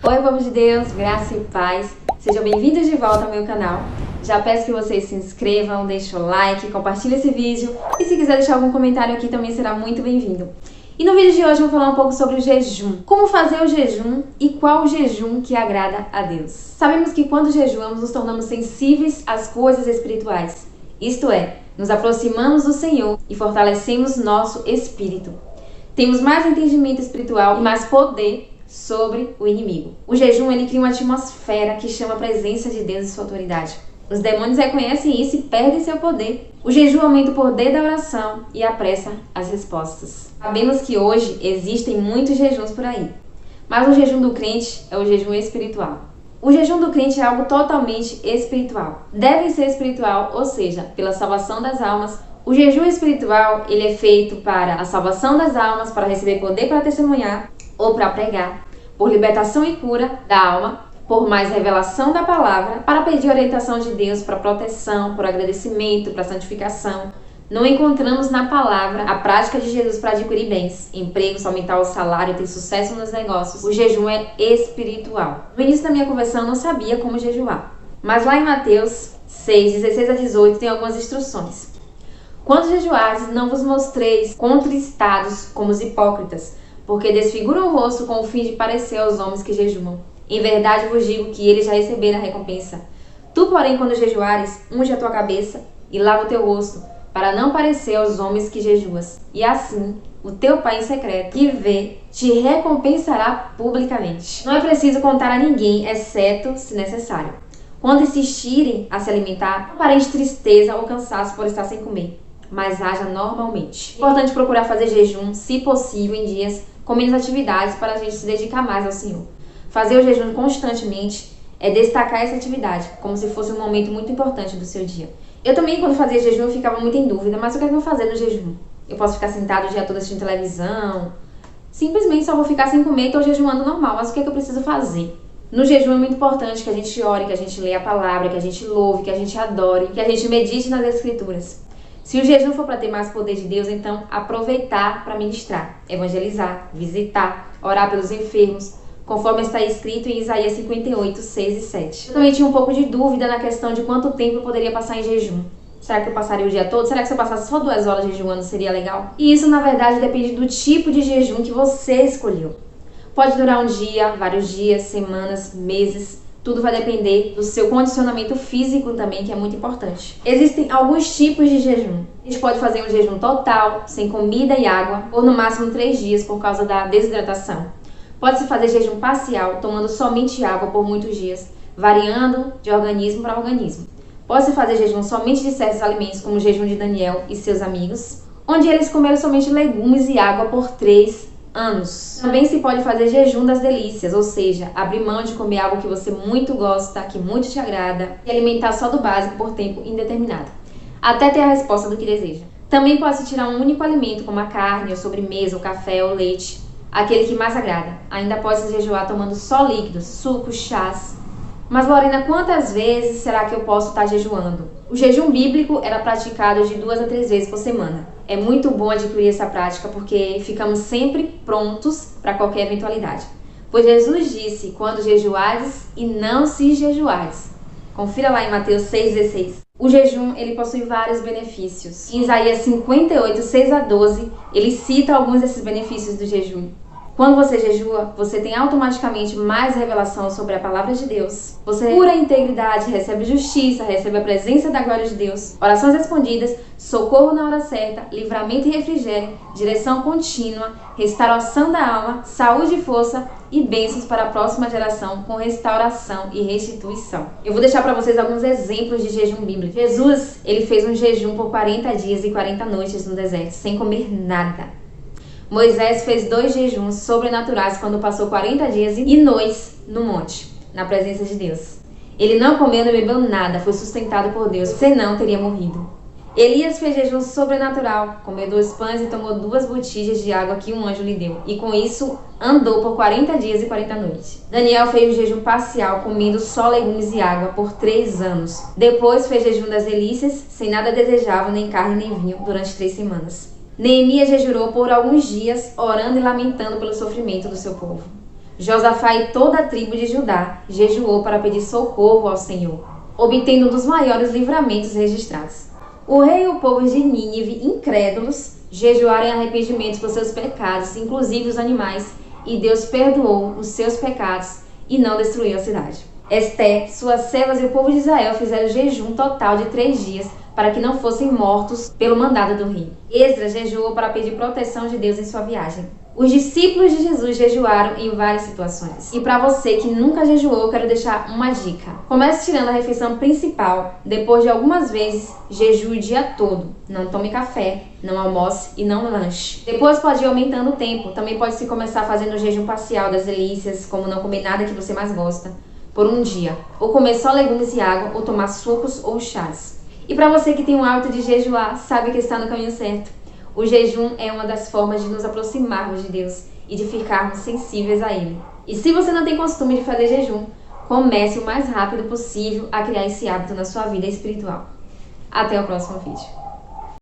Oi, povo de Deus, graça e paz. Sejam bem-vindos de volta ao meu canal. Já peço que vocês se inscrevam, deixem o like, compartilhem esse vídeo e se quiser deixar algum comentário aqui também será muito bem-vindo. E no vídeo de hoje eu vou falar um pouco sobre o jejum. Como fazer o jejum e qual o jejum que agrada a Deus. Sabemos que quando jejuamos nos tornamos sensíveis às coisas espirituais. Isto é, nos aproximamos do Senhor e fortalecemos nosso espírito. Temos mais entendimento espiritual e mais poder sobre o inimigo. O jejum ele cria uma atmosfera que chama a presença de Deus e sua autoridade. Os demônios reconhecem isso e perdem seu poder. O jejum aumenta o poder da oração e apressa as respostas. Sabemos que hoje existem muitos jejuns por aí, mas o jejum do crente é o jejum espiritual. O jejum do crente é algo totalmente espiritual. Deve ser espiritual, ou seja, pela salvação das almas. O jejum espiritual ele é feito para a salvação das almas, para receber poder para testemunhar ou para pregar, por libertação e cura da alma, por mais revelação da palavra, para pedir orientação de Deus, para proteção, por agradecimento, para santificação. Não encontramos na palavra a prática de Jesus para adquirir bens, empregos, aumentar o salário, ter sucesso nos negócios. O jejum é espiritual. No início da minha conversão eu não sabia como jejuar, mas lá em Mateus 6, 16 a 18 tem algumas instruções. Quando jejuares, não vos mostreis contristados como os hipócritas, porque desfiguram o rosto com o fim de parecer aos homens que jejuam. Em verdade vos digo que eles já receberam a recompensa. Tu, porém, quando jejuares, unge a tua cabeça e lava o teu rosto, para não parecer aos homens que jejuas. E assim, o teu Pai em secreto, que vê, te recompensará publicamente. Não é preciso contar a ninguém, exceto se necessário. Quando insistirem a se alimentar, não aparente tristeza ou cansaço por estar sem comer, mas haja normalmente. É importante procurar fazer jejum, se possível, em dias com menos atividades para a gente se dedicar mais ao Senhor. Fazer o jejum constantemente é destacar essa atividade, como se fosse um momento muito importante do seu dia. Eu também, quando fazia jejum, eu ficava muito em dúvida, mas o que é que eu vou fazer no jejum? Eu posso ficar sentado o dia todo assistindo televisão? Simplesmente só vou ficar sem comer e estou jejuando normal, mas o que é que eu preciso fazer? No jejum é muito importante que a gente ore, que a gente leia a palavra, que a gente louve, que a gente adore, que a gente medite nas escrituras. Se o jejum for para ter mais poder de Deus, então aproveitar para ministrar, evangelizar, visitar, orar pelos enfermos, conforme está escrito em Isaías 58, 6 e 7. Eu também tinha um pouco de dúvida na questão de quanto tempo eu poderia passar em jejum. Será que eu passaria o dia todo? Será que se eu passasse só 2 horas jejuando seria legal? E isso, na verdade, depende do tipo de jejum que você escolheu. Pode durar um dia, vários dias, semanas, meses. Tudo vai depender do seu condicionamento físico também, que é muito importante. Existem alguns tipos de jejum. A gente pode fazer um jejum total, sem comida e água, por no máximo 3 dias por causa da desidratação. Pode-se fazer jejum parcial, tomando somente água por muitos dias, variando de organismo para organismo. Pode-se fazer jejum somente de certos alimentos, como o jejum de Daniel e seus amigos, onde eles comeram somente legumes e água por 3 anos. Também se pode fazer jejum das delícias, ou seja, abrir mão de comer algo que você muito gosta, que muito te agrada, e alimentar só do básico por tempo indeterminado, até ter a resposta do que deseja. Também pode-se tirar um único alimento, como a carne, ou sobremesa, ou café, ou leite, aquele que mais agrada. Ainda pode-se jejuar tomando só líquidos, sucos, chás. Mas Lorena, quantas vezes será que eu posso estar jejuando? O jejum bíblico era praticado de 2 a 3 vezes por semana. É muito bom adquirir essa prática porque ficamos sempre prontos para qualquer eventualidade. Pois Jesus disse, quando jejuares e não se jejuares. Confira lá em Mateus 6,16. O jejum, ele possui vários benefícios. Em Isaías 58, 6 a 12, ele cita alguns desses benefícios do jejum. Quando você jejua, você tem automaticamente mais revelação sobre a palavra de Deus. Você pura integridade, recebe justiça, recebe a presença da glória de Deus, orações respondidas, socorro na hora certa, livramento e refrigério, direção contínua, restauração da alma, saúde e força e bênçãos para a próxima geração com restauração e restituição. Eu vou deixar para vocês alguns exemplos de jejum bíblico. Jesus, ele fez um jejum por 40 dias e 40 noites no deserto, sem comer nada. Moisés fez 2 jejuns sobrenaturais quando passou 40 dias e noites no monte, na presença de Deus. Ele não comeu nem bebeu nada, foi sustentado por Deus, senão teria morrido. Elias fez jejum sobrenatural, comeu 2 pães e tomou 2 botijas de água que um anjo lhe deu, e com isso andou por 40 dias e 40 noites. Daniel fez um jejum parcial, comendo só legumes e água por 3 anos. Depois fez jejum das delícias, sem nada desejável, nem carne nem vinho, durante 3 semanas. Neemias jejuou por alguns dias, orando e lamentando pelo sofrimento do seu povo. Josafá e toda a tribo de Judá jejuou para pedir socorro ao Senhor, obtendo um dos maiores livramentos registrados. O rei e o povo de Nínive, incrédulos, jejuaram em arrependimento por seus pecados, inclusive os animais, e Deus perdoou os seus pecados e não destruiu a cidade. Esté, suas servas e o povo de Israel fizeram jejum total de 3 dias para que não fossem mortos pelo mandado do rei. Esdras jejuou para pedir proteção de Deus em sua viagem. Os discípulos de Jesus jejuaram em várias situações. E para você que nunca jejuou, eu quero deixar uma dica. Comece tirando a refeição principal, depois de algumas vezes, jejue o dia todo. Não tome café, não almoce e não lanche. Depois pode ir aumentando o tempo. Também pode se começar fazendo o jejum parcial das delícias, como não comer nada que você mais gosta, por um dia. Ou comer só legumes e água, ou tomar sucos ou chás. E para você que tem o hábito de jejuar, sabe que está no caminho certo. O jejum é uma das formas de nos aproximarmos de Deus e de ficarmos sensíveis a Ele. E se você não tem costume de fazer jejum, comece o mais rápido possível a criar esse hábito na sua vida espiritual. Até o próximo vídeo.